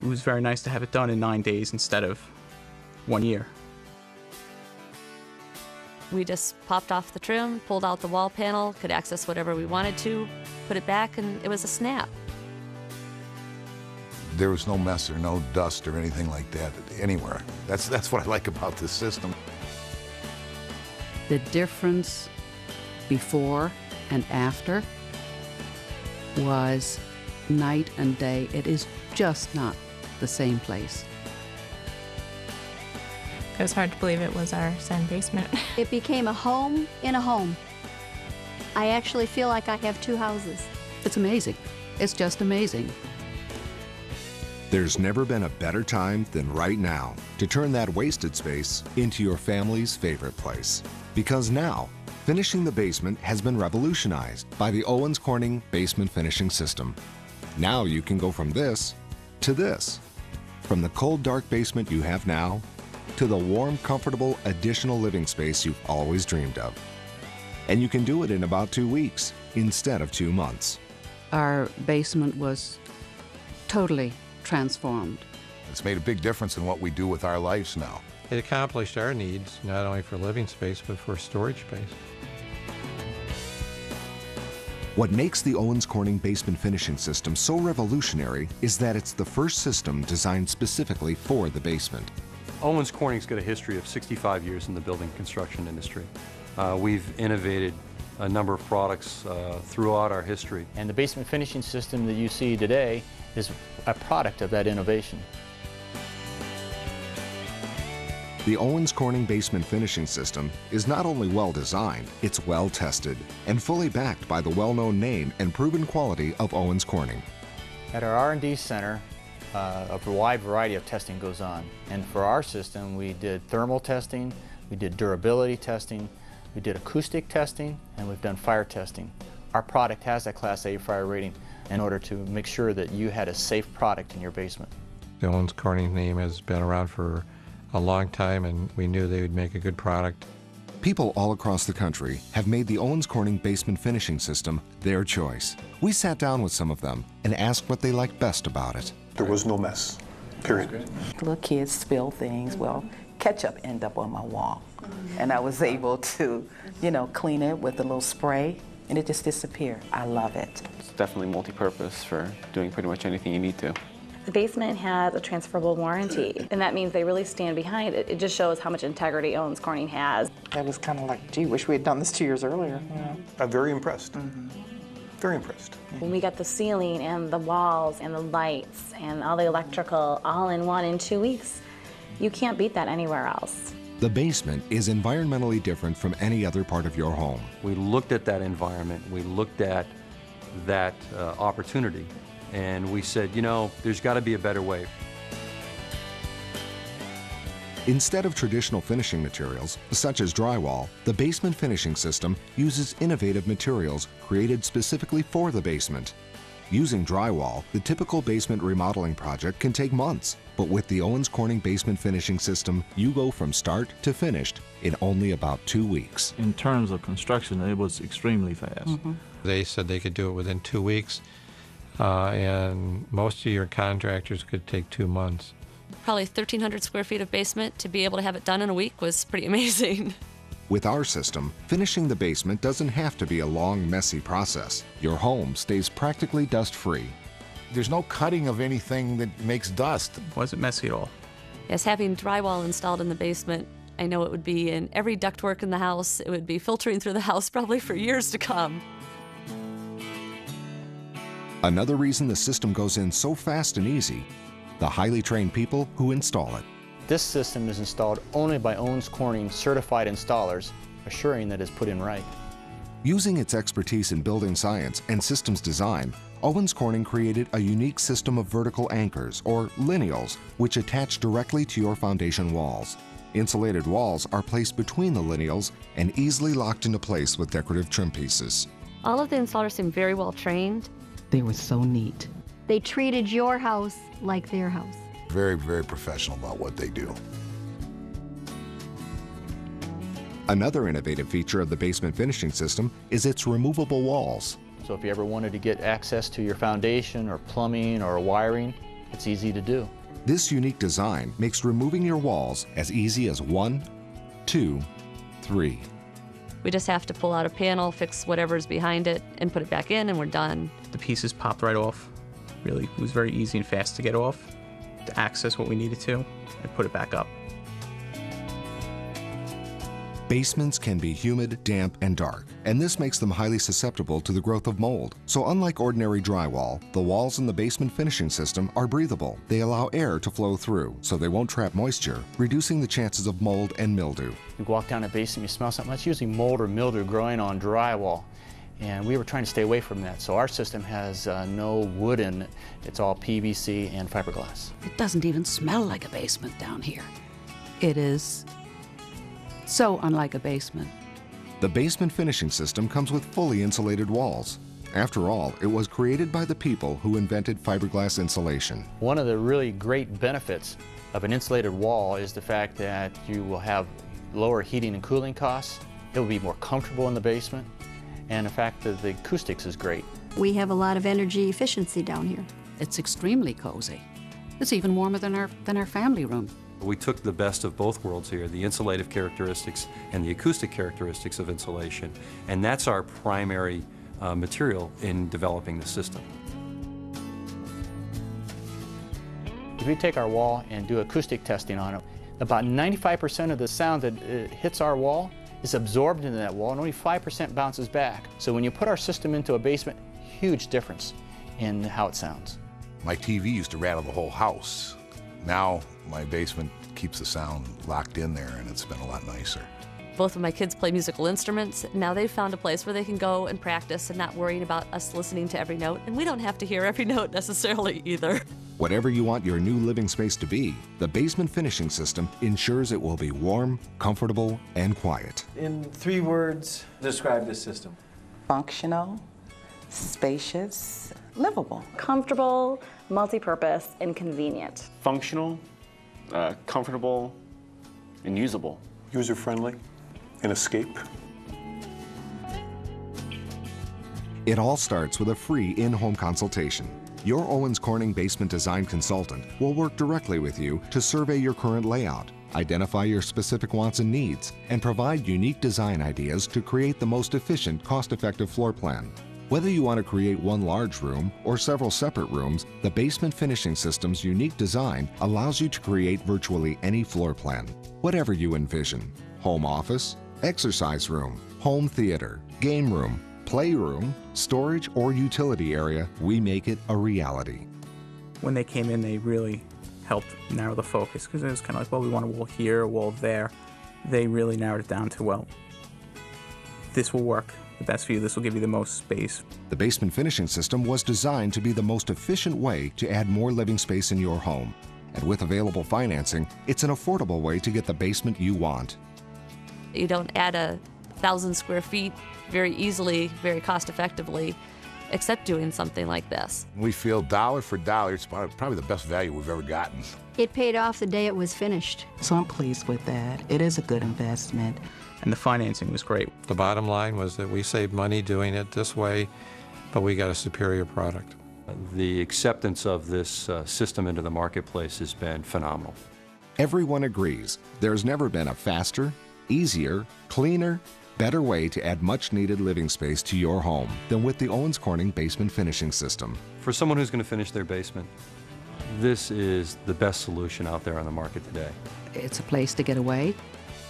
It was very nice to have it done in 9 days instead of 1 year. We just popped off the trim, pulled out the wall panel, could access whatever we wanted to, put it back, and it was a snap. There was no mess or no dust or anything like that anywhere. That's what I like about this system. The difference before and after was night and day. It is just not the same place. It was hard to believe it was our son basement. It became a home in a home. I actually feel like I have two houses. It's amazing. It's just amazing. There's never been a better time than right now to turn that wasted space into your family's favorite place. Because now, finishing the basement has been revolutionized by the Owens Corning basement finishing system. Now you can go from this to this. From the cold, dark basement you have now to the warm, comfortable additional living space you've always dreamed of. And you can do it in about 2 weeks instead of 2 months. Our basement was totally transformed. It's made a big difference in what we do with our lives now. It accomplished our needs, not only for living space, but for storage space. What makes the Owens Corning basement finishing system so revolutionary is that it's the first system designed specifically for the basement. Owens Corning's got a history of 65 years in the building construction industry. We've innovated a number of products throughout our history. And the basement finishing system that you see today is a product of that innovation. The Owens Corning basement finishing system is not only well designed, it's well tested and fully backed by the well-known name and proven quality of Owens Corning. At our R&D center, a wide variety of testing goes on. And for our system, we did thermal testing, we did durability testing, we did acoustic testing, and we've done fire testing. Our product has that Class A fire rating in order to make sure that you had a safe product in your basement. The Owens Corning name has been around for a long time, and we knew they would make a good product. People all across the country have made the Owens Corning basement finishing system their choice. We sat down with some of them and asked what they liked best about it. There was no mess, period. Little kids spill things. Well, ketchup ended up on my wall. And I was able to, clean it with a little spray, and it just disappeared. I love it. It's definitely multi-purpose for doing pretty much anything you need to. The basement has a transferable warranty, and that means they really stand behind it. It just shows how much integrity Owens Corning has. I was kind of like, gee, wish we had done this 2 years earlier. I'm very impressed. Very impressed. When we got the ceiling and the walls and the lights and all the electrical all in 1 in 2 weeks, you can't beat that anywhere else. The basement is environmentally different from any other part of your home. We looked at that environment, we looked at that opportunity, and we said, there's got to be a better way. Instead of traditional finishing materials, such as drywall, the basement finishing system uses innovative materials created specifically for the basement. Using drywall, the typical basement remodeling project can take months, but with the Owens Corning basement finishing system, you go from start to finished in only about 2 weeks. In terms of construction, it was extremely fast. They said they could do it within 2 weeks, and most of your contractors could take 2 months. Probably 1,300 square feet of basement. To be able to have it done in a week was pretty amazing. With our system, finishing the basement doesn't have to be a long, messy process. Your home stays practically dust-free. There's no cutting of anything that makes dust. It wasn't messy at all. Yes, having drywall installed in the basement, I know it would be in every ductwork in the house. It would be filtering through the house probably for years to come. Another reason the system goes in so fast and easy, the highly trained people who install it. This system is installed only by Owens Corning certified installers, assuring that it's put in right. Using its expertise in building science and systems design, Owens Corning created a unique system of vertical anchors, or lineals, which attach directly to your foundation walls. Insulated walls are placed between the lineals and easily locked into place with decorative trim pieces. All of the installers seem very well trained. They were so neat. They treated your house like their house. Very, very professional about what they do. Another innovative feature of the basement finishing system is its removable walls. So if you ever wanted to get access to your foundation or plumbing or wiring, It's easy to do. This unique design makes removing your walls as easy as 1, 2, 3. We just have to pull out a panel, fix whatever's behind it, and put it back in, and we're done. The pieces popped right off. Really, it was very easy and fast to get off, to access what we needed to, and put it back up. Basements can be humid, damp, and dark, and this makes them highly susceptible to the growth of mold. So unlike ordinary drywall, the walls in the basement finishing system are breathable. They allow air to flow through, so they won't trap moisture, reducing the chances of mold and mildew. You walk down a basement, you smell something, that's usually mold or mildew growing on drywall. And we were trying to stay away from that, so our system has no wood in it. It's all PVC and fiberglass. It doesn't even smell like a basement down here. It is so unlike a basement. The basement finishing system comes with fully insulated walls. After all, it was created by the people who invented fiberglass insulation. One of the really great benefits of an insulated wall is the fact that you will have lower heating and cooling costs. It will be more comfortable in the basement, and the fact that the acoustics is great. We have a lot of energy efficiency down here. It's extremely cozy. It's even warmer than our family room. We took the best of both worlds here, the insulative characteristics and the acoustic characteristics of insulation, and that's our primary material in developing the system. If we take our wall and do acoustic testing on it, about 95% of the sound that hits our wall is absorbed into that wall, and only 5% bounces back. So when you put our system into a basement, huge difference in how it sounds. My TV used to rattle the whole house. Now my basement keeps the sound locked in there, and it's been a lot nicer. Both of my kids play musical instruments. Now they've found a place where they can go and practice and not worrying about us listening to every note, and we don't have to hear every note necessarily either. Whatever you want your new living space to be, the basement finishing system ensures it will be warm, comfortable, and quiet. In 3 words, describe this system. Functional, spacious, livable. Comfortable, multi-purpose, and convenient. Functional, comfortable, and usable. User-friendly, an escape. It all starts with a free in-home consultation. Your Owens Corning basement design consultant will work directly with you to survey your current layout, identify your specific wants and needs, and provide unique design ideas to create the most efficient, cost-effective floor plan. Whether you want to create one large room or several separate rooms, the basement finishing system's unique design allows you to create virtually any floor plan. Whatever you envision: home office, exercise room, home theater, game room, playroom, storage, or utility area, we make it a reality. When they came in, they really helped narrow the focus, because it was kind of like, well, we want a wall here, a wall there. They really narrowed it down to, well, this will work the best for you, this will give you the most space. The basement finishing system was designed to be the most efficient way to add more living space in your home. And with available financing, it's an affordable way to get the basement you want. You don't add 1,000 square feet very easily, very cost effectively, except doing something like this. We feel dollar for dollar, it's probably the best value we've ever gotten. It paid off the day it was finished. So I'm pleased with that. It is a good investment. And the financing was great. The bottom line was that we saved money doing it this way, but we got a superior product. The acceptance of this system into the marketplace has been phenomenal. Everyone agrees there's never been a faster, easier, cleaner, better way to add much-needed living space to your home than with the Owens Corning basement finishing system. For someone who's going to finish their basement, this is the best solution out there on the market today. It's a place to get away.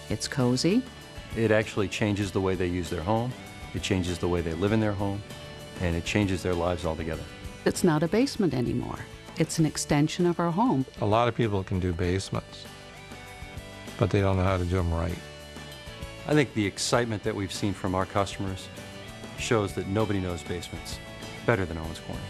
It's cozy. It actually changes the way they use their home, it changes the way they live in their home, and it changes their lives altogether. It's not a basement anymore. It's an extension of our home. A lot of people can do basements, but they don't know how to do them right. I think the excitement that we've seen from our customers shows that nobody knows basements better than Owens Corning.